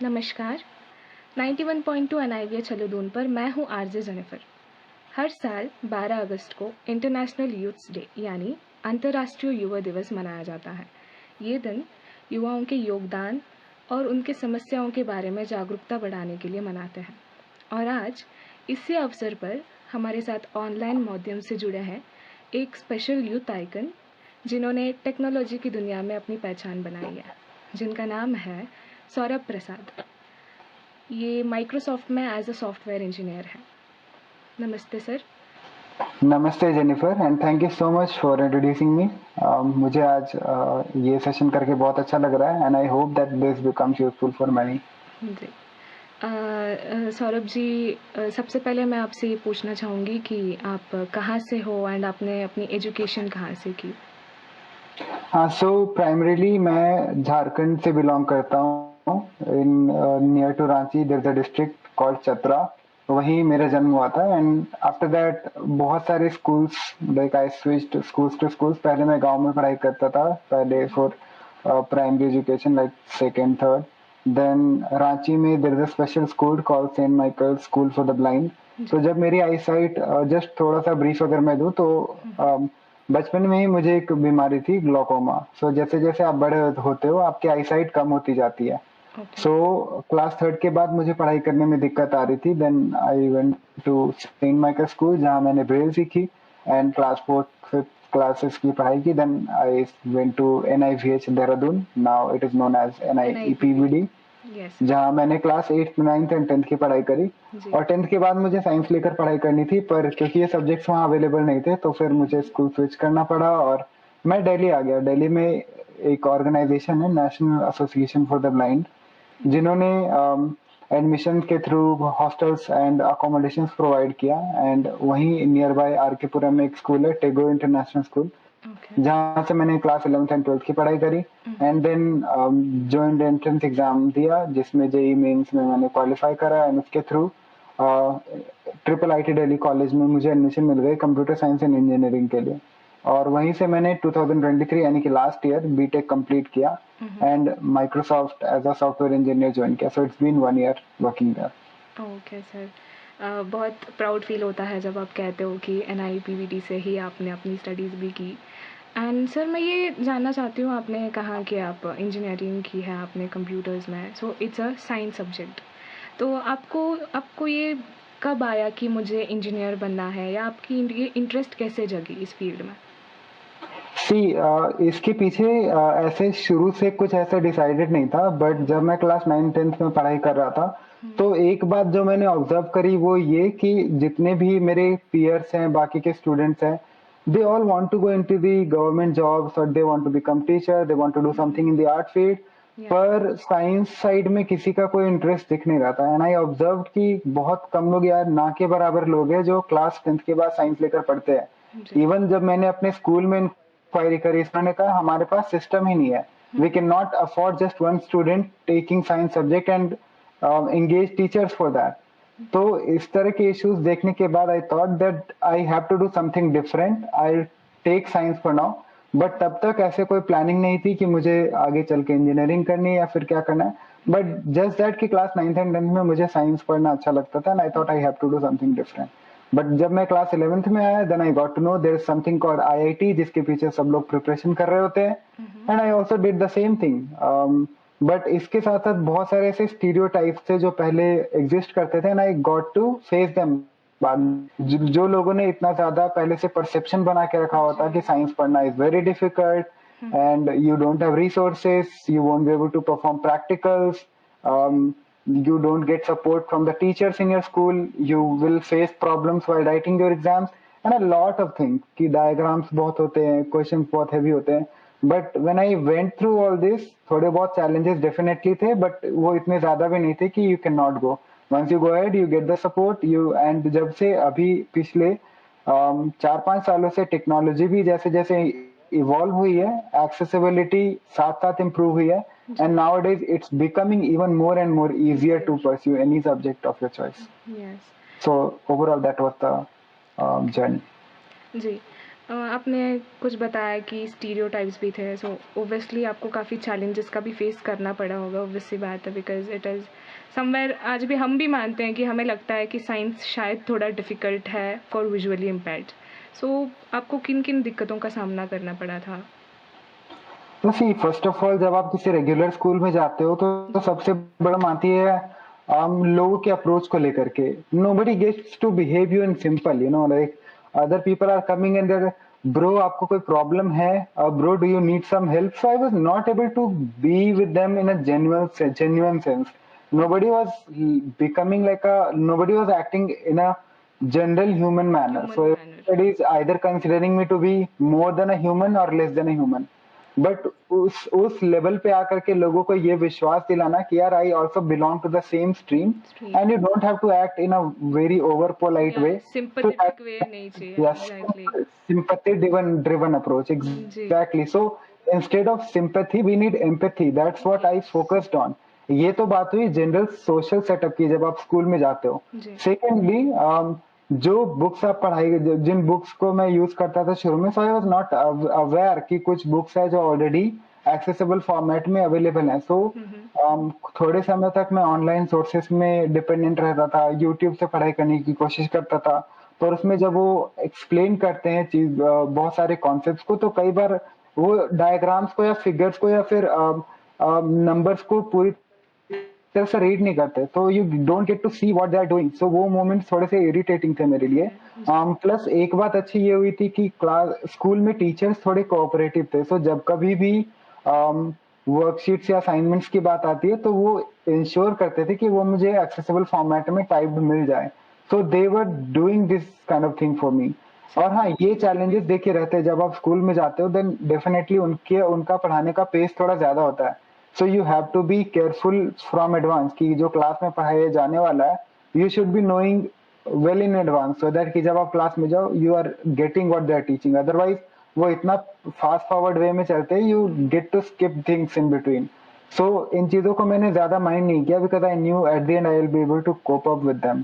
नमस्कार। 91.2 एनआईवीए चलोदून पर मैं हूँ आरजे जेनिफर। हर साल 12 अगस्त को इंटरनेशनल यूथ्स डे यानी अंतर्राष्ट्रीय युवा दिवस मनाया जाता है। ये दिन युवाओं के योगदान और उनके समस्याओं के बारे में जागरूकता बढ़ाने के लिए मनाते हैं। और आज इसी अवसर पर हमारे साथ ऑनलाइन माध्यम से जुड़े हैं एक स्पेशल यूथ आइकन जिन्होंने टेक्नोलॉजी की दुनिया में अपनी पहचान बनाई है, जिनका नाम है सौरभ प्रसाद। ये माइक्रोसॉफ्ट में एज अ सॉफ्टवेयर इंजीनियर है। नमस्ते सर। नमस्ते Jennifer and thank you so much for introducing me. मुझे आज ये सेशन करके बहुत अच्छा लग रहा है and I hope that this becomes useful for many. जी सौरभ जी, सबसे पहले मैं आपसे ये पूछना चाहूँगी कि आप कहाँ से हो एंड आपने अपनी एजुकेशन कहाँ से की? हाँ, सो प्राइमरीली मैं झारखंड से बिलोंग करता हूँ। In near to Ranchi there is a district called Chatra, वहीं मेरा जन्म हुआ था। एंड आफ्टर दैट बहुत सारे schools, like I switched schools to schools. पहले मैं गांव में पढ़ाई करता था, पहले for primary education like second third. Then Ranchi में there is a special school called Saint Michael school for the blind. तो जब मेरी आई साइट, जस्ट थोड़ा सा ब्रीफ अगर मैं दूं तो बचपन में ही मुझे एक बीमारी थी, ग्लोकोमा। सो जैसे जैसे आप बड़े होते हो आपकी आई साइट कम होती जाती है। ओके। सो क्लास थर्ड के बाद मुझे पढ़ाई करने में दिक्कत आ रही थी। Then I went to saint Michael school जहाँ मैंने ब्रेल सीखी and class fourth fifth classes की पढ़ाई की। Then I went to NIVH Dehradun, now it is known as NIPVD। NIEPVD, yes. जहाँ मैंने class 8th 9th and 10th की पढ़ाई करी। जी। और 10th के बाद मुझे साइंस लेकर पढ़ाई करनी थी, पर क्योंकि ये सब्जेक्ट्स वहाँ अवेलेबल नहीं थे तो फिर मुझे स्कूल स्विच करना पड़ा और मैं दिल्ली आ गया। दिल्ली में एक ऑर्गेनाइजेशन है, national association for the blind, जिन्होंने एडमिशन के through hostels and accommodation provide किया। एंड वहीं नियर बाय RK पुरम में एक स्कूल है, टेगोर इंटरनेशनल स्कूल, ओके। जहाँ से मैंने क्लास 11th एंड 12th की पढ़ाई करी। And then joint entrance exam दिया जिसमें जेई मेंस में मैंने क्वालिफाई करा एंड उसके through triple IIT Delhi college में मुझे एडमिशन मिल गई कंप्यूटर साइंस एंड इंजीनियरिंग के लिए। और वहीं से मैंने 2023 यानी कि लास्ट ईयर बीटेक कंप्लीट किया and Microsoft as a software engineer join किया। So it's been 1 year working there. Okay sir. बहुत प्राउड फील होता है जब आप कहते हो कि NIPVD से ही आपने अपनी स्टडीज़ भी की। एंड सर मैं ये जानना चाहती हूँ, आपने कहा कि आप इंजीनियरिंग की है आपने कंप्यूटर्स में, so it's a science subject. तो आपको आपको ये कब आया कि मुझे इंजीनियर बनना है, या आपकी ये इंटरेस्ट कैसे जगी इस फील्ड में? सी इसके पीछे ऐसे शुरू से कुछ ऐसे डिसाइडेड नहीं था, बट जब मैं क्लास 9th 10th में पढ़ाई कर रहा था तो एक बात जो मैंने ऑब्जर्व करी वो ये कि जितने भी मेरे पीयर्स हैं, बाकी के स्टूडेंट्स हैं, they all want to go into the government jobs और they want to become teacher, they want to do something in the art field. पर साइंस साइड में किसी का कोई इंटरेस्ट दिख नहीं रहा था। एंड आई ऑब्जर्व कि बहुत कम लोग, यार ना के बराबर लोग हैं जो क्लास 10th के बाद साइंस लेकर पढ़ते हैं। इवन जब मैंने अपने स्कूल में इंक्वायरी करी, इसने कहा हमारे पास सिस्टम ही नहीं है, we can not afford just one student taking science subject and engage teachers for that. तो इस तरह के इश्यूज देखने के बाद I thought that I have to do something different, I take science for now. But तब तक ऐसे कोई प्लानिंग नहीं थी कि मुझे आगे चल के इंजीनियरिंग करनी है या फिर क्या करना है। बट जस्ट दैट कि क्लास 9th एंड 10th में मुझे साइंस पढ़ना अच्छा लगता था and I thought I have to do something different. But जब मैं क्लास 11th में आया then I got to know there is something called IIT, जिसके पीछे सब लोग प्रिपरेशन कर रहे होते हैं। And I also did the same thing. But इसके साथ साथ बहुत सारे ऐसे स्टीरियोटाइप थे जो पहले एग्जिस्ट करते थे and I got to face them. जो लोगों ने इतना ज्यादा पहले से परसेप्शन बना के रखा होता कि साइंस पढ़ना is very difficult and you don't have resources, you won't be able to perform practicals, you don't get support from the teachers in your school, you will face problems while writing your exams and a lot of things कि diagrams बहुत होते हैं, questions बहुत heavy होते हैं। But when I went through all this, थोड़े बहुत challenges definitely थे बट वो इतने ज्यादा भी नहीं थे कि you can not go. Once you go ahead you get the support you. And जब से अभी पिछले 4-5 सालों से टेक्नोलॉजी भी जैसे जैसे इवॉल्व हुई है, एक्सेसिबिलिटी साथ साथ इम्प्रूव हुई है and nowadays it's becoming even more and more easier to pursue any subject of your choice. Yes. So overall that was the journey. जी। आपने कुछ बताया कि स्टीरियोटाइप्स भी थे, सो ओब्वियसली आपको काफ़ी चैलेंजेस का भी फेस करना पड़ा होगा, ऑब्वियस सी बात है, बिकॉज इट इज़ समवेयर आज भी हम भी मानते हैं कि हमें लगता है कि साइंस शायद थोड़ा डिफ़िकल्ट है फॉर विजुअली इम्पेयर्ड। सो आपको किन किन दिक्कतों का सामना करना पड़ा था? तो सी फर्स्ट ऑफ ऑल जब आप किसी रेगुलर स्कूल में जाते हो तो जी। सबसे बड़ा आती है लोगों के अप्रोच को लेकर के nobody gets to behave you in simple like other people are coming in there bro आपको कोई प्रॉब्लम है bro do you need some help so I was not able to be with them in a genuine sense. Nobody was becoming like a nobody was acting in a general human manner, human so manner. everybody is either considering me to be more than a human or less than a human. But उस level पे आकर के लोगों को ये विश्वास दिलाना कि यार I also belong to the same stream stream. And you don't have to act in a very over polite या वे तो सिंपैथेटिक वे नहीं चाहिए, yes exactly. sympathy driven approach जी। exactly so instead of sympathy we need empathy that's what I yes. focused on ये तो बात हुई general social setup की जब आप स्कूल में जाते हो जी। सेकेंडली जो बुक्स आप पढ़ाई जिन बुक्स को मैं यूज करता था शुरू में सो आई वाज नॉट अवेयर कि कुछ बुक्स है जो ऑलरेडी एक्सेसिबल फॉर्मेट में अवेलेबल है सो थोड़े समय तक मैं ऑनलाइन सोर्सेस में डिपेंडेंट रहता था यूट्यूब से पढ़ाई करने की कोशिश करता था पर उसमें जब वो एक्सप्लेन करते हैं चीज बहुत सारे कॉन्सेप्ट्स को तो कई बार वो डायग्राम्स को या फिगर्स को या फिर नंबर्स को पूरी तरह से रीड नहीं करते तो you don't get to see what they are doing so वो मोमेंट्स थोड़े से इरिटेटिंग थे मेरे लिए जी। प्लस एक बात अच्छी ये हुई थी कि क्लास स्कूल में टीचर्स थोड़े कोऑपरेटिव थे सो जब कभी भी वर्कशीट्स या असाइनमेंट्स की बात आती है तो वो इंश्योर करते थे कि वो मुझे एक्सेसिबल फॉर्मेट में टाइप्ड मिल जाए so they were doing this kind of thing for me और हाँ ये चैलेंजेस देखिए रहते हैं जब आप स्कूल में जाते हो देन डेफिनेटली उनका पढ़ाने का पेस थोड़ा ज्यादा होता है so you have to be careful from advance कि जो क्लास में पढ़ाया जाने वाला है you should be knowing well in advance so that कि जब आप क्लास में जाओ you are getting what they are teaching otherwise वो इतना फास्ट फॉरवर्ड वे में चलते हैं you get to skip things in between so इन चीजों को मैंने ज्यादा माइंड नहीं किया because I new eight the end I will be able to cope up with them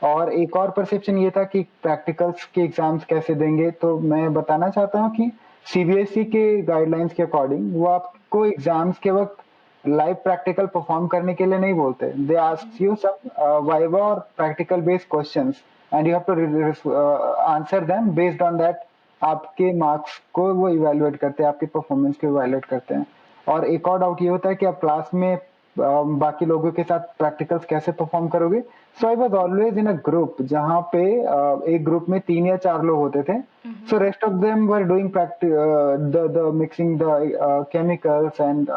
और एक और परसेप्शन ये था कि प्रैक्टिकल्स के एग्जाम्स कैसे देंगे तो मैं बताना चाहता हूँ कि सीबीएसई के गाइडलाइंस के अकॉर्डिंग वो आपको एग्जाम्स के वक्त लाइव प्रैक्टिकल परफॉर्म करने के लिए नहीं बोलते they ask you some viva और practical based questions and you have to answer them based on that आपके मार्क्स को वो इवेलुएट करते हैं आपके परफॉर्मेंस को इवेलुएट करते हैं और एक और डाउट ये होता है कि आप क्लास में बाकी लोगों के साथ प्रैक्टिकल्स कैसे परफॉर्म करोगे so I was always in a group जहाँ पे एक ग्रुप में 3 या 4 लोग होते थे so rest of them were doing the mixing the chemicals and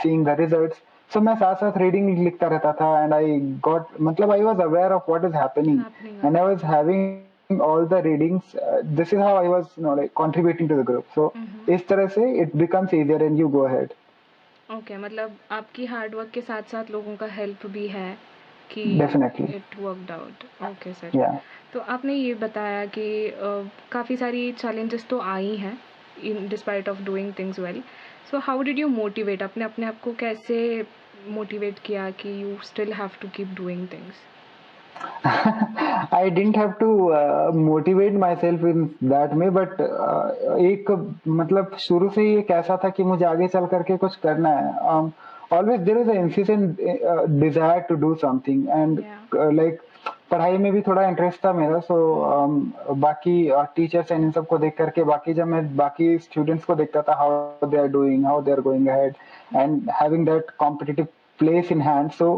seeing the results so मैं साथ साथ रीडिंग लिखता रहता था एंड आई गॉट मतलब I was aware of what is happening happening and I around. Was having all the readings this is how I was like contributing to the group so इस तरह से it becomes easier and you go ahead okay, मतलब आपकी hard work के साथ साथ लोगों का हेल्प भी है कि definitely it worked out. Okay sir. yeah तो आपने ये बताया कि काफ़ी सारी चैलेंजेस तो आई हैं in despite of doing things well. So how did you motivate, आपने अपने आप को कैसे मोटिवेट किया कि you still have to keep doing things? I didn't have to motivate myself in that way, but एक मतलब शुरू से ही एक ऐसा था कि मुझे आगे चल करके कुछ करना है. Always there is an insistent desire to do something and या। like पढ़ाई में भी थोड़ा इंटरेस्ट था मेरा सो बाकी टीचर्स एंड इन सबको देख करके बाकी जब मैं बाकी स्टूडेंट्स को देखता था how they are doing how they are going ahead and having that competitive place in hand so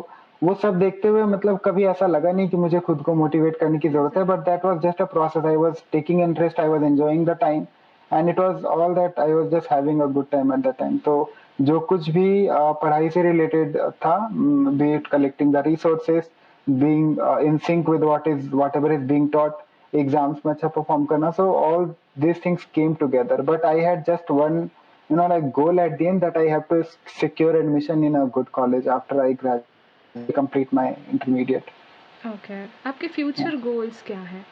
वो सब देखते हुए मतलब कभी ऐसा लगा नहीं कि मुझे खुद को मोटिवेट करने की जरूरत है but that was just a process I was taking interest I was enjoying the time and it was all that I was just having a good time at the time तो जो कुछ भी पढ़ाई से रिलेटेड था B it collecting the resources being in sync with whatever is being taught exams में अच्छा perform करना so all these things came together but I had just one like goal at the end that I have to secure admission in a good college after I complete my intermediate okay, आपके future goals क्या हैं?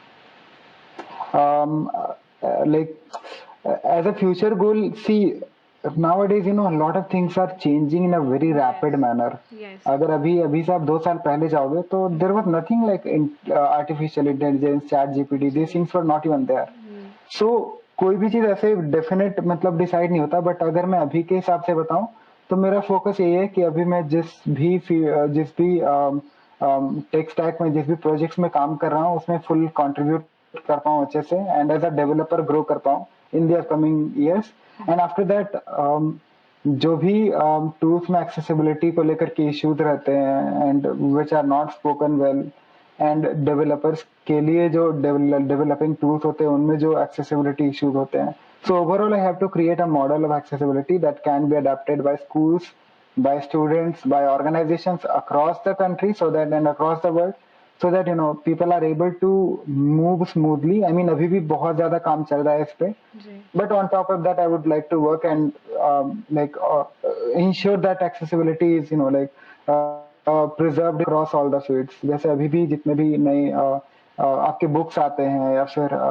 like as a future goal see nowadays a lot of things are changing in a very rapid manner yes. अगर अभी से आप 2 साल पहले जाओगे तो there was nothing like artificial intelligence chat gpt these things were not even there so कोई भी चीज़ ऐसे डेफ़िनेट मतलब डिसाइड नहीं होता, बट अगर मैं अभी के हिसाब से बताऊँ, तो मेरा फ़ोकस यही है कि अभी मैं जिस भी टेक स्टैक में जिस भी प्रोजेक्ट्स में काम कर रहा हूँ, उसमें फुल कंट्रीब्यूट कर पाऊँ अच्छे से and as a developer grow कर पाऊँ in the upcoming years. And after that जो भी टूल्स में एक्सेसिबिलिटी को लेकर के इश्यूज रहते हैं and which are not spoken well, and developers के लिए जो डेवलपिंग टूल्स होते हैं उनमें जो एक्सेसिबिलिटी इश्यूज होते हैं, so overall I have to create a model of accessibility that can be adapted by schools, by students, by organizations across the country, so that and across the world, so that people are able to move smoothly. I mean अभी भी बहुत ज्यादा काम चल रहा है इस पे, जी but on top of that I would like to work and ensure that accessibility is preserved across all the fields. जैसे अभी भी जितने भी नए आपके बुक्स आते हैं या फिर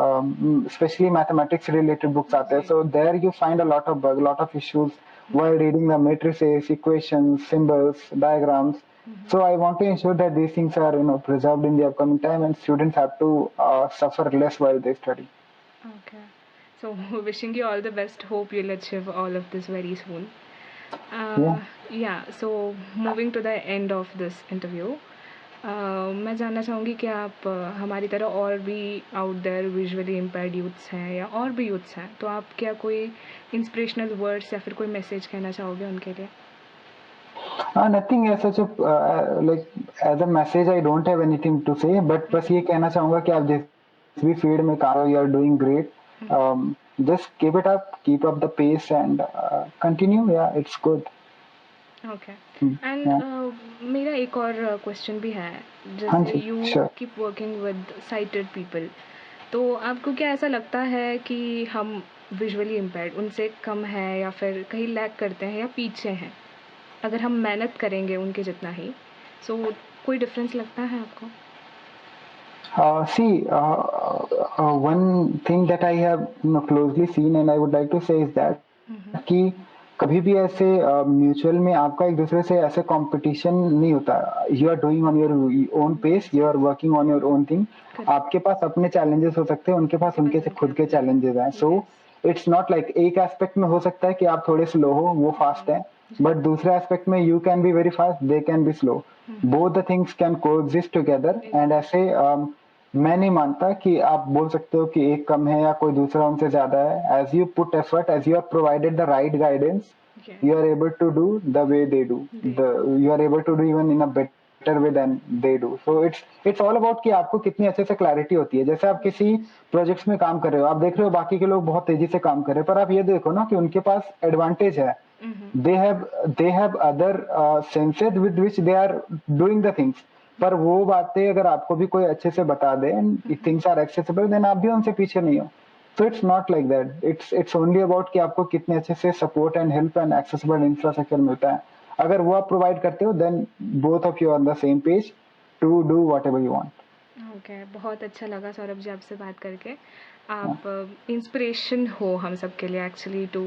स्पेशली मैथमेटिक्स रिलेटेड बुक्स आते हैं, so there you find a lot of bug, lot of issues while reading the matrices, equations, symbols, diagrams. So I want to ensure that these things are preserved in the upcoming time, and students have to suffer less while they study. Okay. So wishing you all the best. Hope you'll achieve all of this very soon. Yeah. Yeah. So moving to the end of this interview, मैं जानना चाहूँगी कि आप हमारी तरह और भी out there visually impaired youths हैं या और भी यूथ्स हैं, तो आप क्या कोई इंस्पिरेशनल वर्ड्स या फिर कोई मैसेज कहना चाहोगे उनके लिए? Nothing as such like as a message I don't have anything to say, but बस ये कहना चाहूँगा कि आप जिस भी फील्ड में काम करो, you are doing great. Just keep it up, keep up the pace and continue. Yeah, it's good. Okay. Yeah. And मेरा एक और क्वेश्चन भी है. हाँ जैसे जी, you sure. Keep working with sighted people, तो आपको क्या ऐसा लगता है कि हम विजुअली इम्पेयर्ड उनसे कम है या फिर कहीं लैग करते हैं या पीछे हैं, अगर हम मेहनत करेंगे उनके जितना ही, सो कोई डिफरेंस लगता है आपको? See, one thing that I have closely seen and I would like to say is that कि कभी भी ऐसे म्यूचुअल में आपका एक दूसरे से ऐसे कंपटीशन नहीं होता. You are doing on your own pace, you are working on your own thing. Correct. आपके पास अपने चैलेंजेस हो सकते हैं, उनके पास उनके से खुद के चैलेंजेस हैं. सो इट्स नॉट लाइक एक एस्पेक्ट में हो सकता है कि आप थोड़े स्लो हो, वो फास्ट है, बट दूसरे एस्पेक्ट में you can be very fast, they can be slow. Both the things can coexist together. And ऐसे मैं नहीं मानता कि आप बोल सकते हो कि एक कम है या कोई दूसरा उनसे ज्यादा है. As you put effort, as you are provided the right guidance, you are able to do the way they do. You are able to do even in a better way than they do. So it's all about कि आपको कितनी अच्छे से clarity होती है. जैसे आप किसी प्रोजेक्ट्स में काम कर रहे हो, आप देख रहे हो बाकी के लोग बहुत तेजी से काम कर रहे हैं, पर आप ये देखो ना कि उनके पास एडवांटेज है. they have other senses with which they are doing the things. पर वो बातें अगर आपको भी कोई अच्छे से बता दे and if things are accessible, then आप भी उनसे पीछे नहीं हो. So it's not like that. It's only about कि आपको कितने अच्छे से support and help and accessible infrastructure मिलता है. अगर वो आप provide करते हो, then both of you are on the same page to do whatever you want. Okay. बहुत अच्छा लगा सौरभ जी आपसे बात करके. आप इंस्पिरेशन हो हम सब के लिए actually to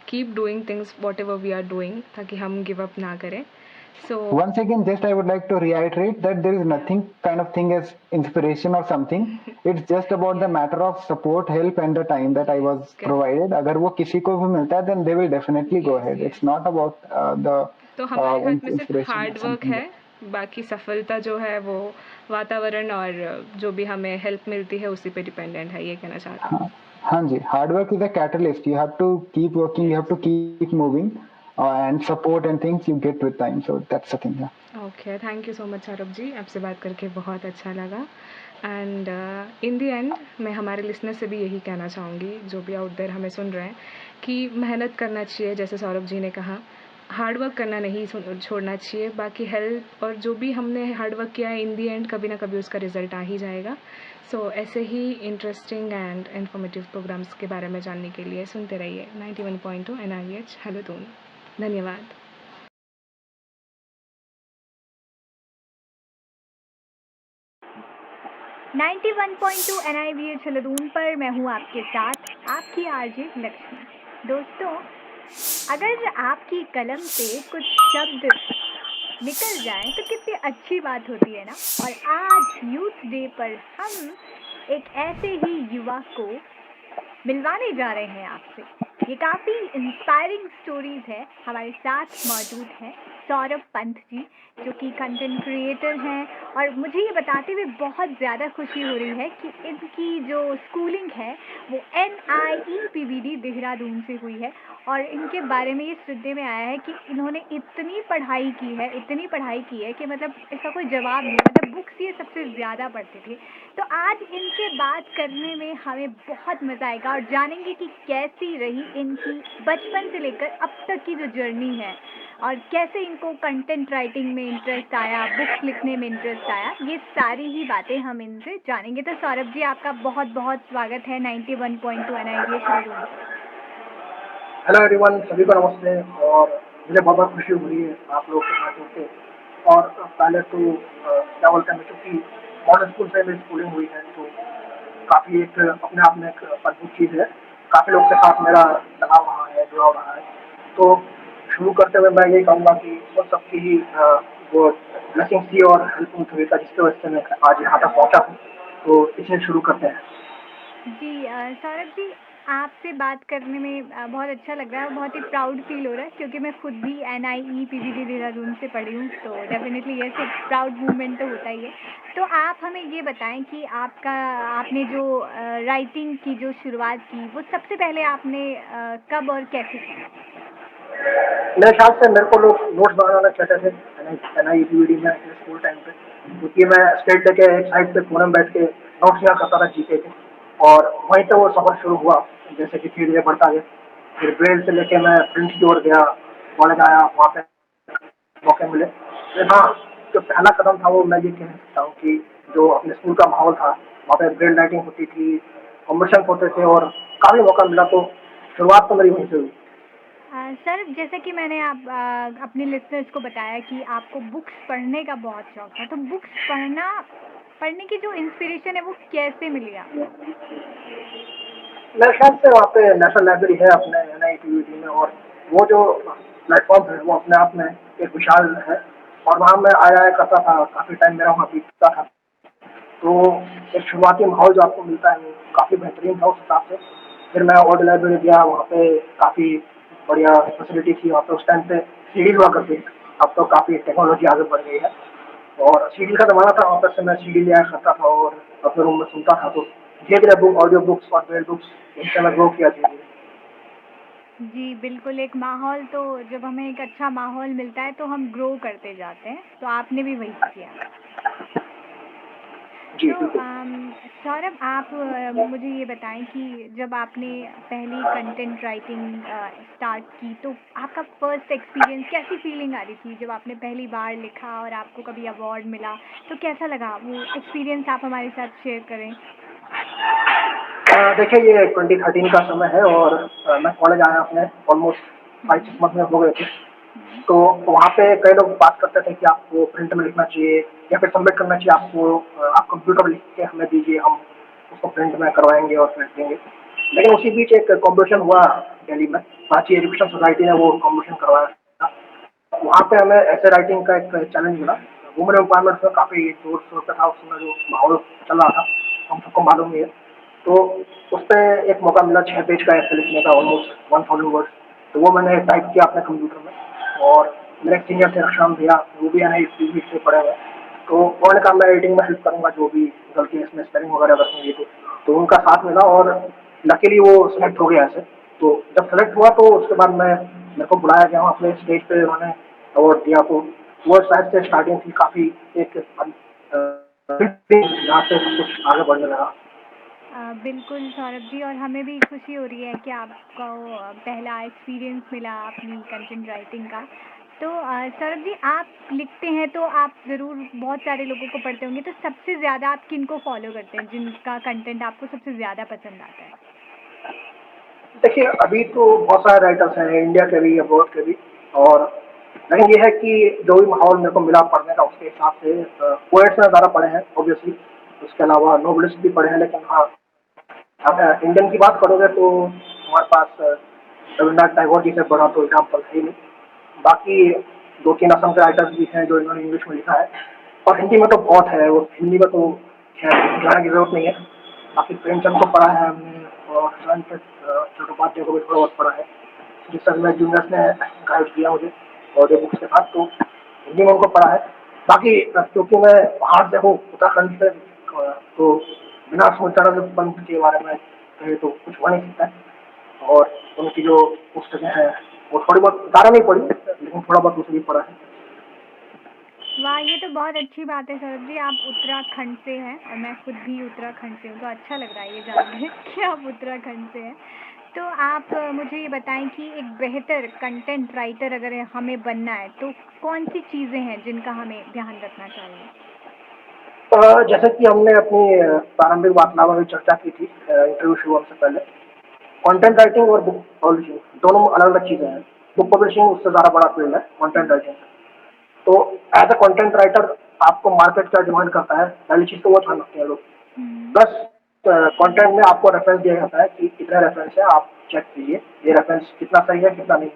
keep doing things whatever we are doing, ताकि हम गिव अप ना करें. सो Once again, just I would like to reiterate that there is nothing kind of thing as inspiration or something. It's just about the matter of support, help, and the time that I was provided. अगर वो किसी को भी मिलता है, then they will definitely go ahead. It's not about तो हमारे हाथ में सिर्फ inspiration or hard work something. है, बाकी सफलता जो है वो वातावरण और जो भी हमें हेल्प मिलती है उसी पे डिपेंडेंट है, ये कहना चाहता हूँ. हाँ जी, hard work is a catalyst. You have to keep working, you have to keep moving, and support and things you get with time. So that's the thing. Yeah. Okay. Thank you so much Saurabh ji, आपसे बात करके बहुत अच्छा लगा. And in the end मैं हमारे listener से भी यही कहना चाहूँगी, जो भी आउट देयर हमें सुन रहे हैं, कि मेहनत करना चाहिए. जैसे सौरभ जी ने कहा, हार्ड वर्क करना नहीं छोड़ना चाहिए. बाकी हेल्प और जो भी हमने हार्ड वर्क किया है, इन दी एंड कभी ना कभी उसका रिजल्ट आ ही जाएगा. सो ऐसे ही इंटरेस्टिंग एंड इन्फॉर्मेटिव प्रोग्राम्स के बारे में जानने के लिए सुनते रहिए 91.2 NIVH हेलो दून. धन्यवाद. 91.2 NIVH चलदून पर मैं हूँ आपके साथ, आपकी आरजे लक्ष्मी. दोस्तों, अगर आपकी कलम से कुछ शब्द निकल जाएं तो कितनी अच्छी बात होती है ना. और आज यूथ डे पर हम एक ऐसे ही युवा को मिलवाने जा रहे हैं आपसे। ये काफ़ी इंस्पायरिंग स्टोरीज है। हमारे साथ मौजूद हैं सौरभ पंत जी, जो कि कंटेंट क्रिएटर हैं, और मुझे ये बताते हुए बहुत ज़्यादा खुशी हो रही है कि इनकी जो स्कूलिंग है वो NIEPVD देहरादून से हुई है। और इनके बारे में ये सुनने में आया है कि इन्होंने इतनी पढ़ाई की है कि मतलब इसका कोई जवाब नहीं, मतलब बुक्स ये सबसे ज़्यादा पढ़ते थे। तो आज इनसे बात करने में हमें बहुत मज़ा आएगा और जानेंगे कि कैसी रही इनकी बचपन से लेकर अब तक की जो जर्नी है, और कैसे इनको कंटेंट राइटिंग में इंटरेस्ट आया, बुक्स लिखने में इंटरेस्ट आया। ये सारी ही बातें हम इनसे जानेंगे। तो सौरभ जी, आपका बहुत बहुत स्वागत है 91.2 NIVH रेडियो। हेलो एवरीवन, सभी को नमस्ते। और मुझे बहुत बहुत खुशी हो रही है आप लोग के साथ होते। और पहले तो क्या बोलते हैं, क्योंकि मॉडर्न स्कूल से मेरी स्कूलिंग हुई है, तो काफ़ी एक अपने आप में एक अद्भुत चीज़ है। काफ़ी लोग के साथ मेरा लगाव रहा है, जुड़ाव रहा है। तो शुरू करते हुए मैं यही कहूँगा कि उन सबकी ही वो ब्लेसिंग्स थी और हेल्प हुई था, जिसकी वजह से मैं आज यहाँ तक पहुँचा हूँ। तो इसे शुरू करते हैं। जी सौरभ जी, आपसे बात करने में बहुत अच्छा लग रहा है और बहुत ही प्राउड फील हो रहा है, क्योंकि मैं खुद भी NIEPVD देहरादून से पढ़ी हूँ। तो डेफिनेटली यस, एक प्राउड मूवमेंट तो होता ही है। तो आप हमें ये बताएं कि आपने जो राइटिंग की जो शुरुआत की, वो सबसे पहले आपने कब और कैसे की? मेरे ख्याल से मेरे को लोग नोट्स बनाना चाहते थे NIEPVD में स्कूल टाइम पे, क्योंकि मैं स्टेट लेके एक साइड पे कोने में बैठ के नोट्स लिया करता था जीके के। और वहीं पे वो सफर शुरू हुआ, जैसे कि धीरे धीरे बढ़ता गया। फिर ग्रेड से लेके मैं प्रिंस की ओर गया, कॉलेज आया, वहाँ पे मौके मिले। फिर हाँ, जो पहला कदम था वो मैं ये कह सकता हूँ कि जो अपने स्कूल का माहौल था, वहाँ पे ग्रेड राइटिंग होती थी, कॉम्पिटिशन होते थे और काफ़ी मौका मिला। तो शुरुआत तो मेरी वहीं से हुई। सर, जैसा कि मैंने अपने लिसनर्स को बताया कि आपको बुक्स पढ़ने का बहुत शौक था, तो बुक्स पढ़ने की जो इंस्पिरेशन है वो कैसे मिली आपको? मेरे ख्याल से वहाँ पे नेशनल लाइब्रेरी है अपने NIEPVD में, और वो जो प्लेटफॉर्म है वो अपने आप में एक विशाल है। और वहाँ मैं आया आया करता था, काफ़ी टाइम मेरा वहाँ बीतता था। तो एक शुरुआती माहौल जो आपको मिलता है वो काफ़ी बेहतरीन था उस हिसाब से। फिर मैं ओल्ड लाइब्रेरी गया, वहाँ पे काफ़ी बढ़िया फैसिलिटी थी। वहाँ पे उस टाइम पे सीडी हुआ करती थी, अब तो काफ़ी टेक्नोलॉजी आगे बढ़ गई है। और सीडी का ज़माना था, वहाँ पर से मैं सीडी लिया करता था और अपने रूम में सुनता था। तो धीरे धीरे बुक, ऑडियो बुक्स और ब्रेल बुक्स, इनसे मैं ग्रो किया धीरे धीरे। जी बिल्कुल, एक माहौल, तो जब हमें एक अच्छा माहौल मिलता है तो हम ग्रो करते जाते हैं, तो आपने भी वही किया। जी तो बिल्कुल। सौरभ, आप मुझे ये बताएं कि जब आपने पहली कंटेंट राइटिंग स्टार्ट की, तो आपका फर्स्ट एक्सपीरियंस, कैसी फीलिंग आ रही थी जब आपने पहली बार लिखा और आपको कभी अवार्ड मिला? तो कैसा लगा वो एक्सपीरियंस, आप हमारे साथ शेयर करें। देखिए, ये 2013 का समय है और मैं कॉलेज आया अपने ऑलमोस्ट 5-6 मंथ में हो गए थे। तो वहाँ पे कई लोग बात करते थे कि आपको प्रिंट में लिखना चाहिए या फिर सबमिट करना चाहिए आपको, आप कंप्यूटर में लिख के हमें दीजिए, हम उसको प्रिंट में करवाएंगे और प्रिंट देंगे। लेकिन उसी बीच एक कॉम्पिटिशन हुआ दिल्ली में, रांची एजुकेशन सोसाइटी ने वो कॉम्पिटिशन करवाया। वहाँ पे हमें ऐसे राइटिंग का एक चैलेंज मिला। वुमेन एम्पावरमेंट में काफ़ी जोर शोर पे था उस समय, जो माहौल चल रहा था हम सबको मालूम ही है। तो उस पर एक मौका मिला 6 पेज का ऐसे लिखने का, ऑलमोस्ट 1000 वर्ड्स। तो वो मैंने टाइप किया अपने कंप्यूटर में। और मेरे सीनियर थे रक्षाम भैया, वो भी NIEPVD से पढ़े हुए। तो उन्होंने कहा मैं एडिटिंग में हेल्प करूँगा, जो भी गलती इसमें स्पेलिंग वगैरह अगर होंगी तो उनका साथ मिला और लकीली वो सेलेक्ट हो गया ऐसे। तो जब सेलेक्ट हुआ तो उसके बाद मेरे को बुलाया गया वहाँ अपने स्टेज पे, उन्होंने अवार्ड दिया। तो वो शायद से स्टार्टिंग थी काफ़ी एक जहाँ से कुछ आगे बढ़ने लगा। बिल्कुल सौरभ जी, और हमें भी खुशी हो रही है कि आपको पहला एक्सपीरियंस मिला अपनी कंटेंट राइटिंग का। तो सौरभ जी, आप लिखते हैं तो आप ज़रूर बहुत सारे लोगों को पढ़ते होंगे, तो सबसे ज़्यादा आप किन को फॉलो करते हैं, जिनका कंटेंट आपको सबसे ज़्यादा पसंद आता है? देखिए, अभी तो बहुत सारे राइटर्स हैं, इंडिया के भी, अब्रॉड के भी। और लेकिन ये है कि जो भी माहौल मेरे को मिला पढ़ने का, उसके हिसाब से पोएट्स ने ज़्यादा पढ़े हैं ऑब्वियसली। उसके अलावा नोवेलिस्ट भी पढ़े हैं। लेकिन हाँ, आप इंडियन की बात करोगे तो हमारे पास रविन्द्रनाथ टैगोर जी से बड़ा तो एग्जाम्पल है ही नहीं। बाकी 2-3 असम के राइटर्स भी हैं जो इन्होंने इंग्लिश में लिखा है। और हिंदी में तो बहुत है, वो हिंदी में तो खैर जाने की जरूरत नहीं है। बाकी प्रेमचंद को पढ़ा है हमने, और सेवेंथ चट्टोपाध्याय को भी थोड़ा बहुत पढ़ा है, जिस समय में जूनियर्स ने गाइड किया मुझे ऑडियो बुक्स के साथ, तो हिंदी में उनको पढ़ा है। बाकी क्योंकि मैं बाहर से हूँ, उत्तराखंड से, तो बिना सुल्तान पंथ के बारे में कहे तो कुछ हो नहीं सकता है। और उनकी जो पुस्तकें हैं वो थोड़ी बहुत ज़्यादा नहीं पढ़ी, लेकिन थोड़ा बहुत उसे भी पढ़ा है। वाह, ये तो बहुत अच्छी बात है सौरभ जी, आप उत्तराखंड से हैं और मैं खुद भी उत्तराखंड से हूँ, तो अच्छा लग रहा है ये जान के कि आप उत्तराखंड से हैं। तो आप मुझे ये बताएं कि एक बेहतर कंटेंट राइटर अगर हमें बनना है तो कौन सी चीज़ें हैं जिनका हमें ध्यान रखना चाहिए? जैसे कि हमने अपनी प्रारंभिक वार्तालाप में चर्चा की थी इंटरव्यू शुरू होने से पहले, कंटेंट राइटिंग और बुक पब्लिशिंग दोनों अलग अलग चीज़ें हैं। बुक पब्लिशिंग उससे ज़्यादा बड़ा फील्ड है कंटेंट राइटिंग से। तो एज अ कंटेंट राइटर आपको मार्केट क्या डिमांड करता है, पहली चीज़ तो वो ध्यान रखते हैं लोग। प्लस कंटेंट में आपको रेफरेंस दिया जाता है कि कितने रेफरेंस है, आप चेक कीजिए ये रेफरेंस कितना सही है कितना नहीं,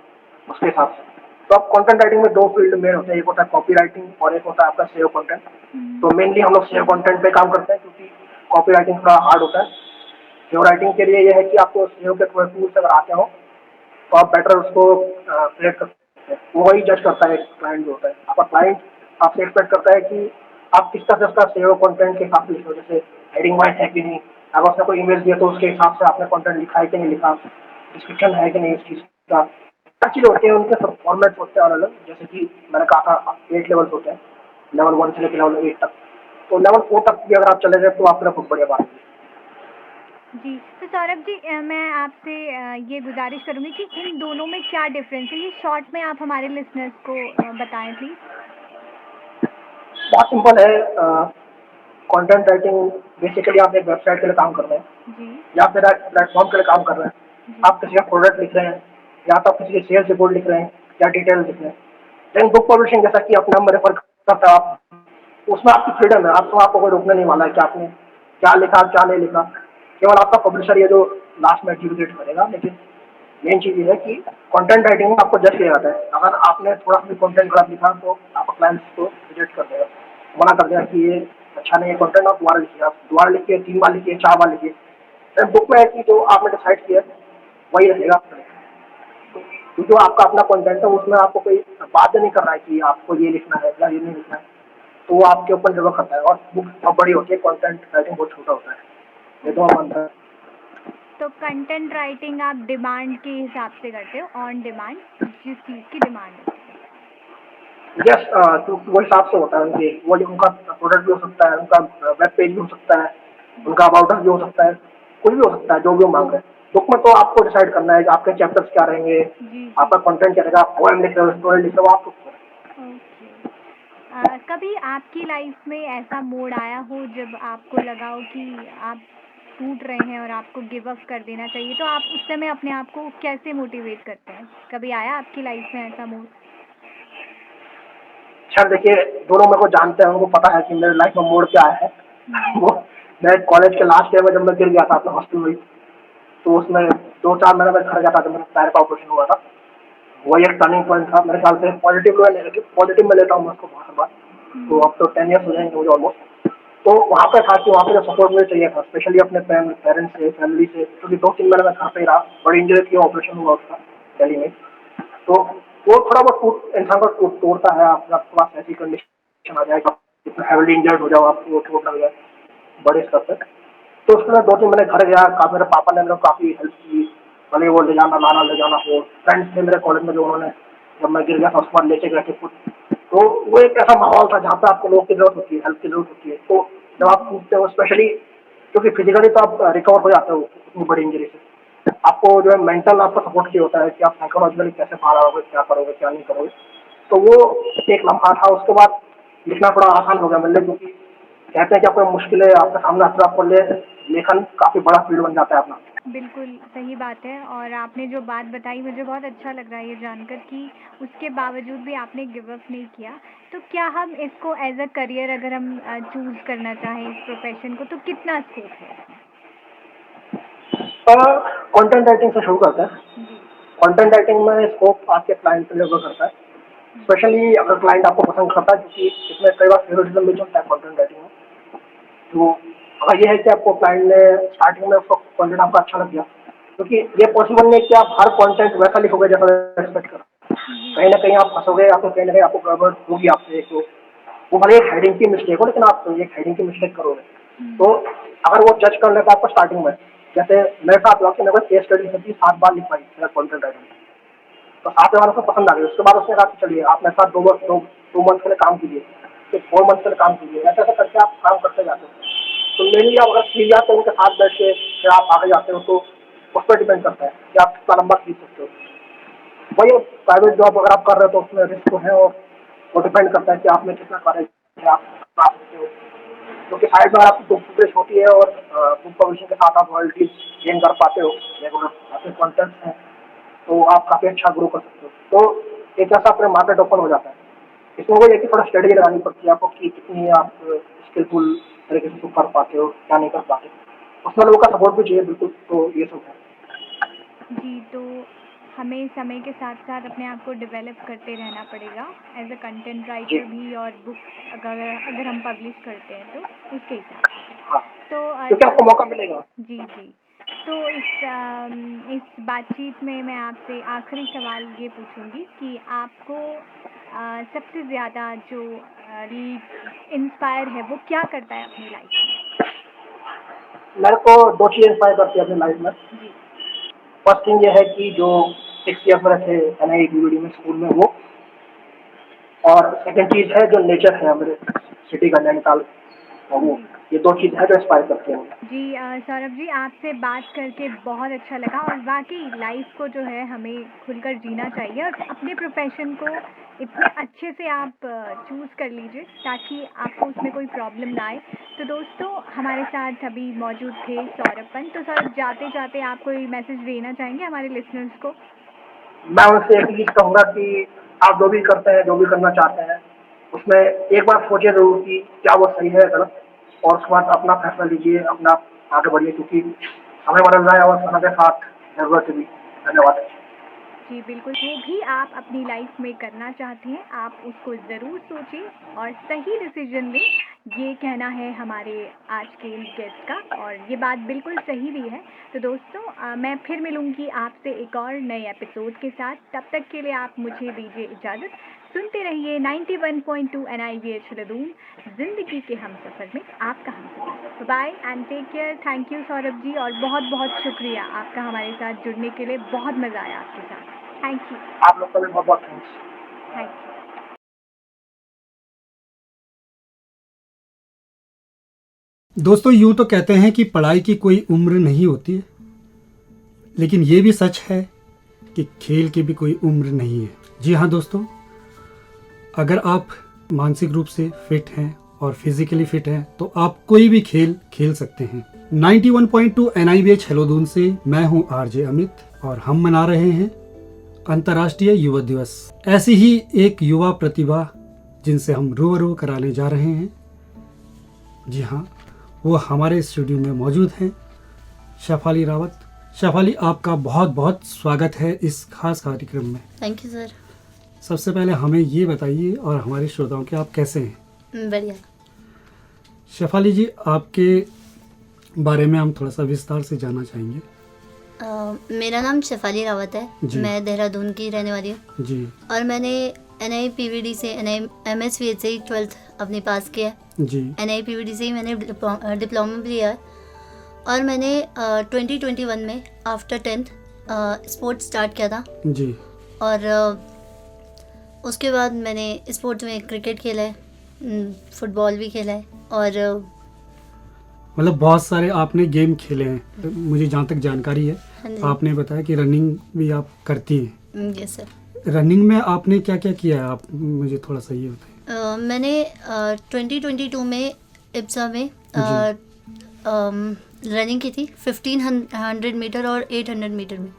उसके हिसाब से। तो अब कंटेंट राइटिंग में दो फील्ड मेन होते हैं, एक होता है कॉपी राइटिंग और एक होता है आपका सेव कंटेंट। तो मेनली हम लोग सेव कंटेंट पे काम करते हैं, क्योंकि कॉपी राइटिंग थोड़ा हार्ड होता है। सेव राइटिंग के लिए ये है कि आपको सेव के थोड़े टूल्स अगर आते हो तो आप बेटर उसको क्रिएट कर सकते हैं। वो वही जज करता है क्लाइंट जो होता है, आपका क्लाइंट आपसे एक्सपेक्ट करता है कि आप किस तरह से उसका सेव कंटेंट के हिसाब से लिखो, जैसे हेडिंग वाइज है कि नहीं, अगर उसने कोई इमेज दिया तो उसके हिसाब से आपने कंटेंट लिखा है कि नहीं लिखा, डिस्क्रिप्शन है कि नहीं इस चीज़ का, क्या चीज़ होते हैं उनके सब फॉर्मेट्स होते हैं अलग अलग। जैसे कि मैंने कहा था 8 लेवल्स होते हैं, लेवल 1 से लेकर लेवल 8 तक। तो लेवल 4 तक भी अगर आप चले जाए तो आपके लिए बहुत बढ़िया बात है। जी, तो सौरभ जी मैं आपसे ये गुजारिश करूँगी कि इन दोनों में क्या डिफरेंस है, ये शॉर्ट में आप हमारे लिसनर्स को बताएं प्लीज़। बहुत सिंपल है। कंटेंट राइटिंग बेसिकली आप एक वेबसाइट के लिए काम कर रहे हैं जी या फिर आप प्लेटफॉर्म के लिए काम कर रहे हैं, जी आप किसी का प्रोडक्ट लिख रहे हैं या तो आप किसी की सेल्स रिपोर्ट लिख रहे हैं या डिटेल लिख रहे हैं। लेकिन बुक पब्लिशिंग जैसा कि अपना नंबर रेफर करता है, आप उसमें आपकी फ्रीडम है, आपको कोई रोकने नहीं वाला है कि आपने क्या लिखा क्या नहीं लिखा। केवल आपका पब्लिशर ये जो लास्ट में एग्जीक्यूट करेगा। लेकिन मेन चीज़ ये है कि कंटेंट राइटिंग में आपको जज किया जाता है। अगर आपने थोड़ा सा भी कंटेंट गलत लिखा तो आपका क्लाइंट को रिजेक्ट कर देगा, मना कर देगा कि ये अच्छा नहीं है कंटेंट, आप दोबारा लिखिए, आप दोबारा लिखिए, 3 बार लिखिए, 4 बार लिखिए। बुक में है कि जो आपने डिसाइड किया वही रहेगा आपका लिखना। तो जो आपका अपना कंटेंट है उसमें आपको कोई बाध्य नहीं कर रहा है कि आपको ये लिखना है या ये नहीं लिखना है, तो वो आपके ऊपर निर्भर करता है। और बुक बहुत बड़ी होती है, कंटेंट राइटिंग बहुत छोटा होता है, ये तो हम मानते हैं। तो कंटेंट राइटिंग आप डिमांड के हिसाब से करते हो, ऑन डिमांड, जिस चीज़ की डिमांड होती यस, तो वो हिसाब से होता है उनके, वो उनका प्रोडक्ट भी हो सकता है, उनका वेब पेज भी हो सकता है, उनका अबाउट अस भी हो सकता है, कुछ भी हो सकता है जो भी वो मांग रहे हैं। बुक में तो आपको डिसाइड करना है कि आपके चैप्टर्स क्या रहेंगे, है। जी जी आपका कंटेंट क्या रहेगा, आप पोएम लिख रहे हो, स्टोरी लिख रहे हो, आपको ओके। कभी आपकी लाइफ में ऐसा मोड़ आया हो जब आपको लगा हो कि आप टूट रहे हैं और आपको गिव अप कर देना चाहिए, तो आप उस समय अपने आप को कैसे मोटिवेट करते हैं? कभी आया आपकी लाइफ में ऐसा मोड़? अच्छा देखिए, दोनों मेरे को जानते हैं, उनको पता है कि मेरे लाइफ में मोड़ क्या है। वो मैं कॉलेज के लास्ट ईयर में जब मैं गिर गया था अपने हॉस्टल में, तो उसमें 2-4 महीने में घर गया था जब मेरे पैर का ऑपरेशन हुआ था। वही एक टर्निंग पॉइंट था मेरे ख्याल से, पॉजिटिव या नेगेटिव। पॉजिटिव में लेता हूँ मैं उसको बहुत बार। तो अब तो 10 ईयर्स हो जाएंगे मुझे ऑलमोस्ट। तो वहाँ पे था कि वहाँ पे जो सपोर्ट मुझे चाहिए था, स्पेशली अपने पेरेंट्स से, फैमिली से, क्योंकि 2-3 महीने में घर पे ही रहा, बड़ी इंजरी की ऑपरेशन हुआ उसका दिल्ली में। तो वो थोड़ा बहुत इंसान को तोड़ता है। आपके पास ऐसी कंडीशन आ जाएगा, इतना हेवली इंजर्ड हो जाओ, आपको चोट लग जाए बड़े स्तर पर। तो उसके बाद 2-3 महीने घर गया, काफी मेरे पापा ने मेरे को काफ़ी हेल्प की, भले वो ले जाना लाना ले जाना हो। फ्रेंड्स थे मेरे कॉलेज में जो उन्होंने, जब मैं गिर गया था उसके बाद लेके गए थे खुद। तो वो एक ऐसा माहौल था जहाँ पे आपको लोग की जरूरत होती है, हेल्प की जरूरत होती है। तो जब आप टूटते हो, स्पेशली क्योंकि फिजिकली तो आप रिकवर हो जाते हो इतनी बड़ी इंजरी से, आपको जो है मेंटल आपका सपोर्ट चाहिए होता है कि आप साइकोलॉजिकली कैसे बाहर आओगे, क्या करोगे क्या नहीं करोगे। तो वो एक लम्हा था। उसके बाद लिखना थोड़ा आसान हो गया मेरे लिए, क्योंकि कहते हैं कि आपको मुश्किलें आपके सामने आते हैं, आपको लेखन काफ़ी बड़ा फील्ड बन जाता है अपना। बिल्कुल सही बात है, और आपने जो बात बताई मुझे बहुत अच्छा लग रहा है ये जानकर कि उसके बावजूद भी आपने गिव अप नहीं किया। तो क्या हम इसको एज अ करियर अगर हम चूज़ करना चाहें इस प्रोफेशन को, तो कितना स्कोप है इसमें? कंटेंट राइटिंग से शुरू करते हैं। जी कंटेंट राइटिंग में स्कोप आपके क्लाइंट पर निर्भर करता है, स्पेशली अगर क्लाइंट आपको पसंद करता है, क्योंकि इसमें कई बार फेवरेटिज्म भी चलता है कंटेंट राइटिंग में। तो अगर ये है कि आपको क्लाइंट ने स्टार्टिंग में उसको कंटेंट आपका अच्छा लग गया, क्योंकि ये पॉसिबल नहीं है कि आप हर कंटेंट वैसा लिखोगे जैसा एक्सपेक्ट करो, कहीं ना कहीं आप फंसोगे, या फिर कहीं ना कहीं आपको गड़बड़ होगी आपसे। तो वो भले एक हेडिंग की मिस्टेक हो, लेकिन आप एक हेडिंग की मिस्टेक करोगे। तो अगर वो जज कर लेता है आपको स्टार्टिंग में, जैसे मेरे साथ हुआ कि मेरे को केस स्टडी होती 7 बार लिख पाई मेरा कंटेंट राइटिंग, तो 7 बार उसको पसंद आ गई। उसके बाद उसने कहा कि चलिए आप मेरे साथ 2 मंथ के लिए काम कीजिए, फिर 4 मंथ के लिए काम कीजिए, ऐसा ऐसा करके आप काम करते जाते हो। तो मेनली आप अगर सीख जाते हो उनके साथ बैठ के, फिर आप आगे जाते हो, तो उस पर डिपेंड करता है कि आप कितना लंबा सीख सकते हो। वही प्राइवेट जॉब अगर आप कर रहे हो तो उसमें रिस्क तो है, और वो डिपेंड करता है कि आपने कितना कार्य आप कर सकते हो। क्योंकि साइड में आपकी बुक पब्लिश होती है, और बुक पब्लिशिंग के साथ आप रॉयल्टी गेन कर पाते हो, रेगुलर आपके कॉन्टेंट्स हैं, तो आप काफ़ी अच्छा ग्रो कर सकते हो। तो एक ऐसा अपने मार्केट ओपन हो जाता है। इसमें वो है कि थोड़ा स्ट्रेटेजी लगानी पड़ती है आपको कि कितनी आप स्किलफुल तरीके से कर पाते हो, क्या नहीं कर पाते। उसमें लोगों का सपोर्ट भी चाहिए बिल्कुल। तो ये सब है जी, तो हमें समय के साथ साथ अपने आप को डेवलप करते रहना पड़ेगा एज अ कंटेंट जी। राइटर भी, और बुक्स अगर हम पब्लिश करते हैं तो उसके हिसाब से। हाँ, तो क्योंकि आपको मौका मिलेगा। जी जी, तो इस बातचीत में मैं आपसे आखिरी सवाल ये पूछूंगी कि आपको सबसे ज़्यादा जो इंस्पायर है वो क्या करता है अपनी लाइफ में? मेरे को 2 चीज़ इंस्पायर करती है अपनी लाइफ में। जी फर्स्ट थिंग ये है कि जो 6 ईयर्स में थे NIE PVD में स्कूल में वो, और सेकंड चीज़ है जो नेचर है मेरे सिटी का, नैनीताल का वो। ये 2 चीज़ है जो इंस्पायर करती है मुझे। जी, सौरभ जी, आपसे बात करके बहुत अच्छा लगा, और वाकई लाइफ को जो है हमें खुलकर जीना चाहिए, और अपने प्रोफेशन को इतने अच्छे से आप चूज़ कर लीजिए ताकि आपको उसमें कोई प्रॉब्लम ना आए। तो दोस्तों, हमारे साथ अभी मौजूद थे सौरभ पंत। तो सौरभ, जाते जाते आप कोई मैसेज देना चाहेंगे हमारे लिसनर्स को? मैं उनसे एक चीज़ कहूँगा कि आप जो भी करते हैं, जो भी करना चाहते हैं, उसमें एक बार सोचिए ज़रूर कि क्या वो सही है या गलत, और उसके बाद अपना फैसला लीजिए, अपना आगे बढ़िए, क्योंकि समय बदल रहा है और समय के साथ ज़रूरत भी। धन्यवाद। जी बिल्कुल, जो भी आप अपनी लाइफ में करना चाहते हैं आप उसको ज़रूर सोचें और सही डिसीजन लें, ये कहना है हमारे आज के गेस्ट का, और ये बात बिल्कुल सही भी है। तो दोस्तों, मैं फिर मिलूँगी आपसे एक और नए एपिसोड के साथ। तब तक के लिए आप मुझे दीजिए इजाज़त। सुनते रहिए 91.2 NIVH लदून, ज़िंदगी के हम सफ़र में आपका हम सफ़र। Bye and take care. Thank you Saurabh ji, और बहुत बहुत शुक्रिया आपका हमारे साथ जुड़ने के लिए। बहुत मज़ा आया आपके साथ। Thank you. आप लोग का भी बहुत बहुत थैंक्स। Thank you. दोस्तों, यूं तो कहते हैं कि पढ़ाई की कोई उम्र नहीं होती है, लेकिन ये भी सच है कि खेल की भी कोई उम्र नहीं है। जी हाँ दोस्तों, अगर आप मानसिक रूप से फिट हैं और फिजिकली फिट हैं तो आप कोई भी खेल खेल सकते हैं। 91.2 NIVH हेलोदून से मैं हूं RJ अमित, और हम मना रहे हैं अंतर्राष्ट्रीय युवा दिवस। ऐसी ही एक युवा प्रतिभा जिनसे हम रूबरू कराने जा रहे हैं, जी हाँ, वो हमारे स्टूडियो में मौजूद हैं, शेफाली रावत। शेफाली, आपका बहुत बहुत स्वागत है इस खास कार्यक्रम में। Thank you sir. सबसे पहले हमें ये बताइए और हमारे श्रोताओं के, आप कैसे हैं? बढ़िया। शेफाली जी, आपके बारे में हम थोड़ा सा विस्तार से जानना चाहेंगे। मेरा नाम शेफाली रावत है, जी। मैं देहरादून की रहने वाली हूँ, जी और मैंने NIE PVD से MSVH से 12th अपने पास किया है। जी NIE PVD से ही मैंने डिप्लोमा भी लिया है, और मैंने 2021 में आफ्टर 10th स्पोर्ट्स स्टार्ट किया था, जी और उसके बाद मैंने स्पोर्ट्स में क्रिकेट खेला है, फुटबॉल भी खेला है, और मतलब बहुत सारे आपने गेम खेले हैं, मुझे जहाँ तक जानकारी है। हाँ जी। आपने बताया कि रनिंग भी आप करती हैं। Yes sir. रनिंग में आपने क्या क्या किया है, आप मुझे थोड़ा सा ये बताइए। मैंने 2022 में इब्सा में रनिंग की थी 1500 मीटर और 800 मीटर में।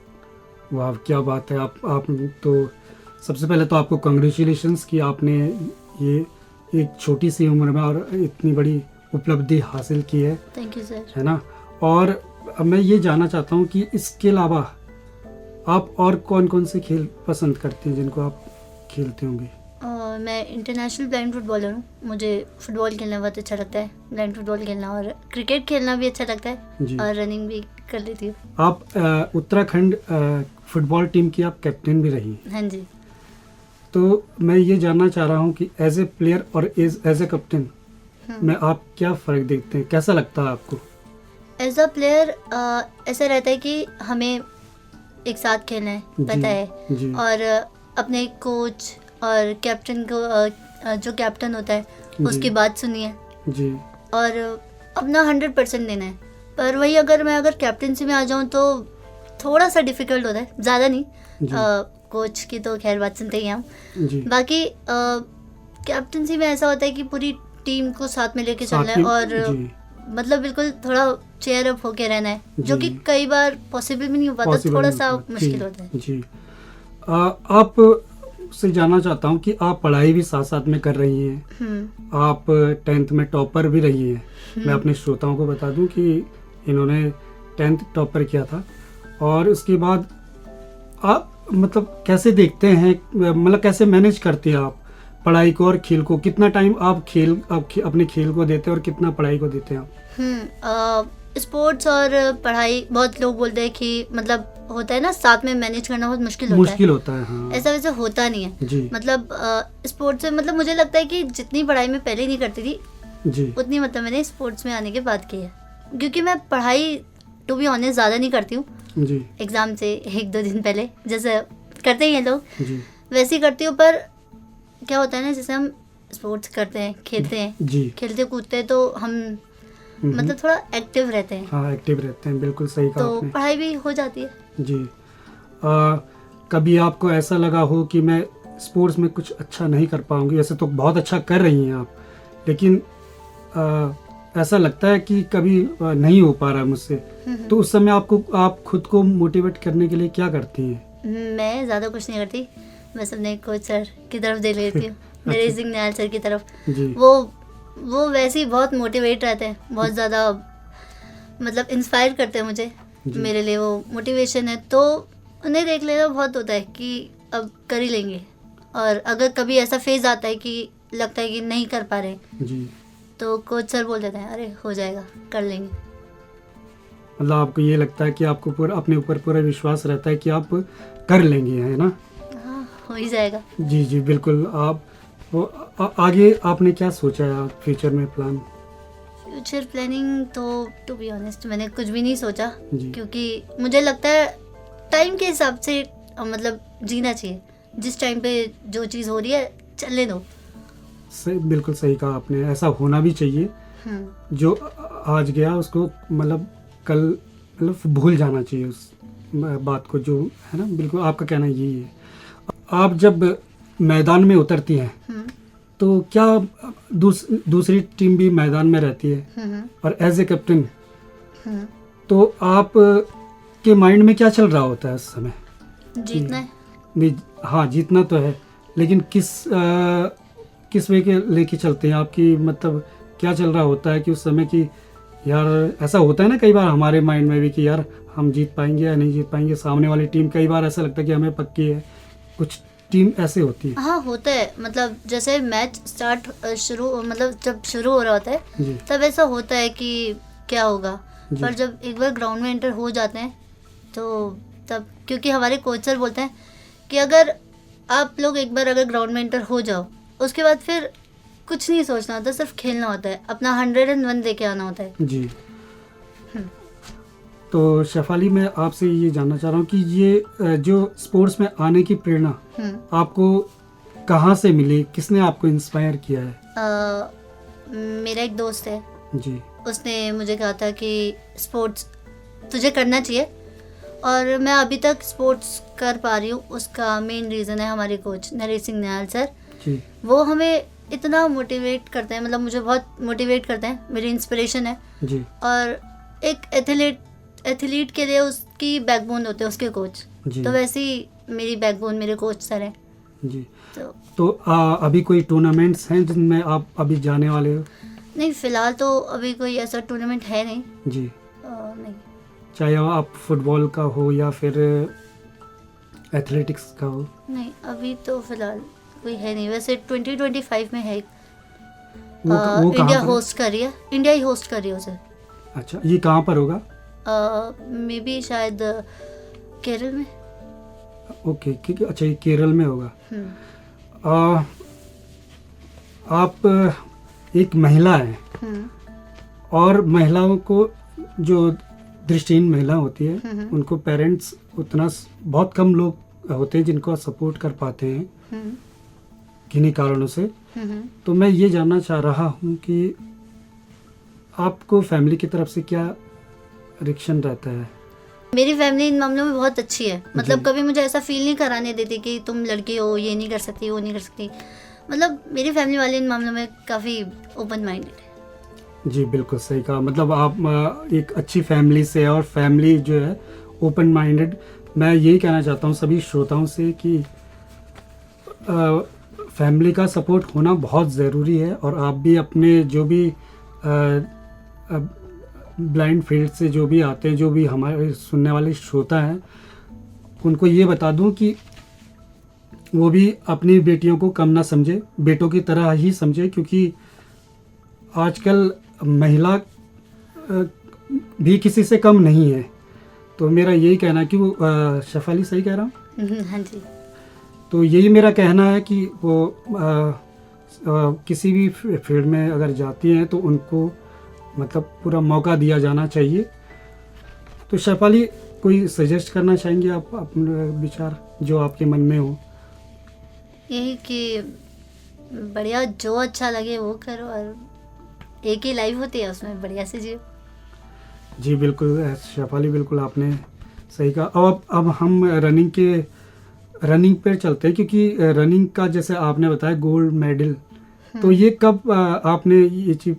वाह, क्या बात है। आप तो सबसे पहले तो आपको कंग्रेचुलेशंस कि आपने ये एक छोटी सी उम्र में और इतनी बड़ी उपलब्धि हासिल की है। Thank you sir. है ना। और अब मैं ये जानना चाहता हूँ कि इसके अलावा आप और कौन कौन से खेल पसंद करते हैं जिनको आप खेलते होंगे? मैं इंटरनेशनल ब्लाइंड फुटबॉलर हूँ। मुझे फुटबॉल खेलना बहुत अच्छा लगता है, ब्लाइंड फुटबॉल खेलना, और क्रिकेट खेलना भी अच्छा लगता जी। है, और रनिंग भी कर लेती हूँ। आप उत्तराखंड फुटबॉल टीम की आप कैप्टन भी रही। हाँ जी। तो मैं ये जानना चाह रहा हूँ कि एज ए प्लेयर और एज ए कैप्टन में आप क्या फ़र्क देखते हैं, कैसा लगता है आपको? एज अ प्लेयर ऐसा रहता है कि हमें एक साथ खेलना है, पता है, जी और अपने कोच और कैप्टन को जो कैप्टन होता है जी। उसकी बात सुनिए जी और अपना 100% देना है। पर वही अगर कैप्टनसी में आ जाऊँ तो थोड़ा सा डिफिकल्ट होता है, ज़्यादा नहीं। जी। कोच की तो खैर बात सुनते ही हैं हम। जी बाकी कैप्टनसी में ऐसा होता है कि पूरी टीम को साथ में लेके चलना है, और जी मतलब बिल्कुल थोड़ा चेयर अप होके रहना है, जो जी। कि कई बार पॉसिबल भी नहीं हो पाता, possible थोड़ा नहीं सा होता। मुश्किल जी, होता है। जी आप से जानना चाहता हूँ कि आप पढ़ाई भी साथ साथ में कर रही हैं, आप 10th में टॉपर भी रही हैं। मैं अपने श्रोताओं को बता दूं कि इन्होंने 10th टॉपर किया था, और उसके बाद आप मतलब कैसे देखते हैं, मतलब कैसे मैनेज करते हैं आप पढ़ाई को और खेल को? कितना टाइम आप अपने खेल को देते हैं और कितना पढ़ाई को देते हैं आप? स्पोर्ट्स और पढ़ाई, बहुत लोग बोलते हैं कि मतलब होता है ना, साथ में मैनेज करना बहुत मुश्किल होता है। हाँ। ऐसा वैसे होता नहीं है। जी मतलब स्पोर्ट्स में मतलब मुझे लगता है कि जितनी पढ़ाई में पहले नहीं करती थी, जी उतनी मतलब मैंने स्पोर्ट्स में आने के बाद की है। क्योंकि मैं पढ़ाई टू बी ऑनेस्ट ज़्यादा नहीं करती हूँ। जी एग्ज़ाम से 1-2 दिन पहले जैसे करते ही हैं लोग, जी वैसे ही करती हूँ। पर क्या होता है ना, जैसे हम स्पोर्ट्स करते हैं, खेलते हैं, जी खेलते कूदते हैं, तो हम मतलब थोड़ा एक्टिव रहते हैं, हाँ एक्टिव रहते हैं, बिल्कुल सही कहा तो आपने। पढ़ाई भी हो जाती है। जी कभी आपको ऐसा लगा हो कि मैं स्पोर्ट्स में कुछ अच्छा नहीं कर पाऊंगी? वैसे तो बहुत अच्छा कर रही हैं आप, लेकिन ऐसा लगता है कि कभी नहीं हो पा रहा मुझसे, तो उस समय आप खुद को मोटिवेट करने के लिए क्या करती हैं? मैं ज़्यादा कुछ नहीं करती, बस अपने कोच सर की तरफ देख लेती हूँ, नरेश निहाल सर की तरफ। जी वो वैसे ही बहुत मोटिवेट रहते हैं, बहुत ज़्यादा मतलब इंस्पायर करते हैं मुझे। जी। मेरे लिए वो मोटिवेशन है, तो उन्हें देख लेना बहुत होता है कि अब कर ही लेंगे। और अगर कभी ऐसा फेज आता है कि लगता है कि नहीं कर पा रहे, जी तो कोच सर बोल देते हैं, अरे हो जाएगा, कर लेंगे। मतलब आपको ये लगता है कि आपको पूरा अपने ऊपर पूरा विश्वास रहता है कि आप कर लेंगे, है ना? हाँ, हो ही जाएगा। जी जी बिल्कुल। आप वो आगे आपने क्या सोचा है फ्यूचर में प्लान? फ्यूचर प्लानिंग तो टू बी ऑनेस्ट मैंने कुछ भी नहीं सोचा, जी। क्योंकि मुझे लगता है टाइम के हिसाब से मतलब जीना चाहिए। जिस टाइम पे जो चीज़ हो रही है चलने दो। बिल्कुल सही कहा आपने, ऐसा होना भी चाहिए। जो आज गया उसको मतलब कल मतलब भूल जाना चाहिए उस बात को, जो है ना। बिल्कुल आपका कहना यही है। आप जब मैदान में उतरती हैं तो क्या दूसरी टीम भी मैदान में रहती है, और एज ए कैप्टन तो आप के माइंड में क्या चल रहा होता है उस समय? जीतना है। नहीं, हाँ जीतना तो है, लेकिन किस वे के लेके चलते हैं आपकी, मतलब क्या चल रहा होता है कि उस समय की यार, ऐसा होता है ना कई बार हमारे माइंड में भी कि यार हम जीत पाएंगे या नहीं जीत पाएंगे, सामने वाली टीम कई बार ऐसा लगता है कि हमें पक्की है, कुछ टीम ऐसे होती है। हाँ होता है, मतलब जैसे मैच मतलब जब शुरू हो रहा होता है जी तब ऐसा होता है कि क्या होगा, जी। पर जब एक बार ग्राउंड में एंटर हो जाते हैं तो तब, क्योंकि हमारे कोच सर बोलते हैं कि अगर आप लोग एक बार अगर ग्राउंड में एंटर हो जाओ, उसके बाद फिर कुछ नहीं सोचना होता, सिर्फ खेलना होता है, अपना 101 दे के आना होता है। जी। तो शेफाली, मैं आपसे ये जानना चाह रहा हूँ कि ये जो स्पोर्ट्स में आने की प्रेरणा आपको कहाँ से मिली, किसने आपको इंस्पायर किया है? मेरा एक दोस्त है जी, उसने मुझे कहा था कि स्पोर्ट्स तुझे करना चाहिए, और मैं अभी तक स्पोर्ट्स कर पा रही हूँ। उसका मेन रीज़न है हमारे कोच नरेश सिंह निहाल सर। जी, वो हमें इतना मोटिवेट करते हैं, मतलब मुझे बहुत मोटिवेट करते हैं, मेरी इंस्पिरेशन है। जी, और एक एथलीट के लिए उसकी बैकबोन होते हैं उसके कोच, जी, तो वैसे ही मेरी बैकबोन मेरे कोच सर हैं। जी। तो अभी कोई टूर्नामेंट्स हैं जिनमें आप अभी जाने वाले हो? नहीं, फ़िलहाल तो अभी कोई ऐसा टूर्नामेंट है नहीं। जी, नहीं। चाहे आप फुटबॉल का हो या फिर एथलेटिक्स का हो? नहीं, अभी तो फ़िलहाल कोई है नहीं, वैसे 2025 में है एक, वो कहाँ इंडिया पर है? होस्ट कर रही है, इंडिया ही होस्ट कर रही है उसे। अच्छा, ये कहाँ पर होगा? मे बी शायद केरल में। ओके, अच्छा ये केरल में होगा। हम्म, आप एक महिला हैं हम्म, और महिलाओं को, जो दृष्टिहीन महिला होती है, हम्म, उनको पेरेंट्स उतना बहुत कम लोग होते हैं जिनको सपोर्ट कर पाते हैं हम्म, किन्हीं कारणों से। हम्म। तो मैं ये जानना चाह रहा हूँ कि आपको फैमिली की तरफ से क्या रिएक्शन रहता है? मेरी फैमिली इन मामलों में बहुत अच्छी है, मतलब जी। कभी मुझे ऐसा फील नहीं कराने देती कि तुम लड़की हो, ये नहीं कर सकती, वो नहीं कर सकती। मतलब मेरी फैमिली वाले इन मामलों में काफ़ी ओपन माइंडेड है। जी बिल्कुल सही कहा। मतलब आप एक अच्छी फैमिली से, और फैमिली जो है ओपन माइंडेड। मैं यही कहना चाहता हूँ सभी श्रोताओं से कि फैमिली का सपोर्ट होना बहुत ज़रूरी है। और आप भी अपने जो भी ब्लाइंड फील्ड से जो भी आते हैं, जो भी हमारे सुनने वाले श्रोता हैं, उनको ये बता दूं कि वो भी अपनी बेटियों को कम ना समझे, बेटों की तरह ही समझे, क्योंकि आजकल महिला भी किसी से कम नहीं है। तो मेरा यही कहना है कि वो शेफाली सही कह रहा हूँ? हाँ जी। तो यही मेरा कहना है कि वो किसी भी फील्ड में अगर जाती हैं तो उनको मतलब पूरा मौका दिया जाना चाहिए। तो शेफाली, कोई सजेस्ट करना चाहेंगे आप अपने विचार जो आपके मन में हो? यही कि बढ़िया, जो अच्छा लगे वो करो, और एक ही लाइफ होती है, उसमें बढ़िया से जियो। जी बिल्कुल शेफाली, बिल्कुल आपने सही कहा। अब हम रनिंग पे चलते हैं, क्योंकि रनिंग का जैसे आपने बताया गोल्ड मेडल, तो ये कब आपने ये चीज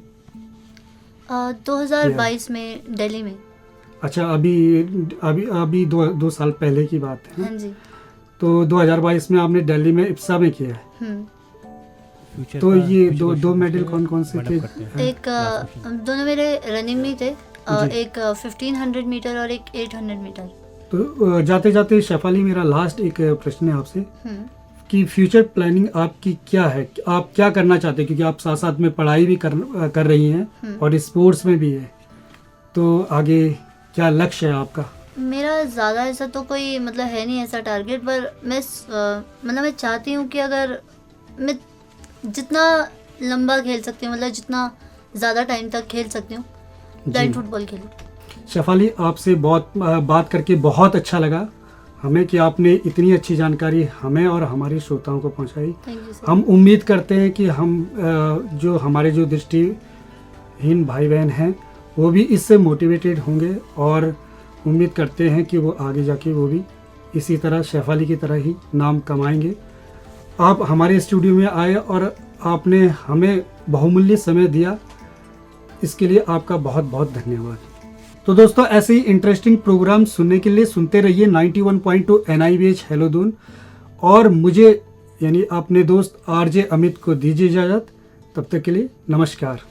2022 में दिल्ली में। अच्छा, अभी 2 साल पहले की बात है। हाँ जी। तो 2022 में आपने दिल्ली में इप्सा में किया है। हम्म। तो ये दो मेडल कौन कौन से थे? एक दोनों मेरे रनिंग में थे, जी। एक 1500 मीटर और एक 800 मीटर। तो जाते जाते शेफाली, मेरा लास्ट एक प्रश्न है आपसे हम्म। कि फ्यूचर प्लानिंग आपकी क्या है? आप क्या करना चाहते हैं? क्योंकि आप साथ साथ में पढ़ाई भी कर रही हैं और स्पोर्ट्स में भी है, तो आगे क्या लक्ष्य है आपका? मेरा ज़्यादा ऐसा तो कोई मतलब है नहीं ऐसा टारगेट, पर मैं मतलब मैं चाहती हूँ कि अगर मैं जितना लंबा खेल सकती हूँ, मतलब जितना ज़्यादा टाइम तक खेल सकती हूँ, ब्लाइंड फुटबॉल खेलूँ। शेफाली, आपसे बहुत बात करके बहुत अच्छा लगा हमें कि आपने इतनी अच्छी जानकारी हमें और हमारे श्रोताओं को पहुंचाई। Thank you sir. हम उम्मीद करते हैं कि हम जो हमारे जो दृष्टिहीन भाई बहन हैं वो भी इससे मोटिवेटेड होंगे, और उम्मीद करते हैं कि वो आगे जाके वो भी इसी तरह शेफाली की तरह ही नाम कमाएंगे। आप हमारे स्टूडियो में आए और आपने हमें बहुमूल्य समय दिया, इसके लिए आपका बहुत बहुत धन्यवाद। तो दोस्तों, ऐसे ही इंटरेस्टिंग प्रोग्राम सुनने के लिए सुनते रहिए 91.2 NIVH हेलो दून, और मुझे यानी अपने दोस्त RJ अमित को दीजिए इजाज़त। तब तक के लिए नमस्कार।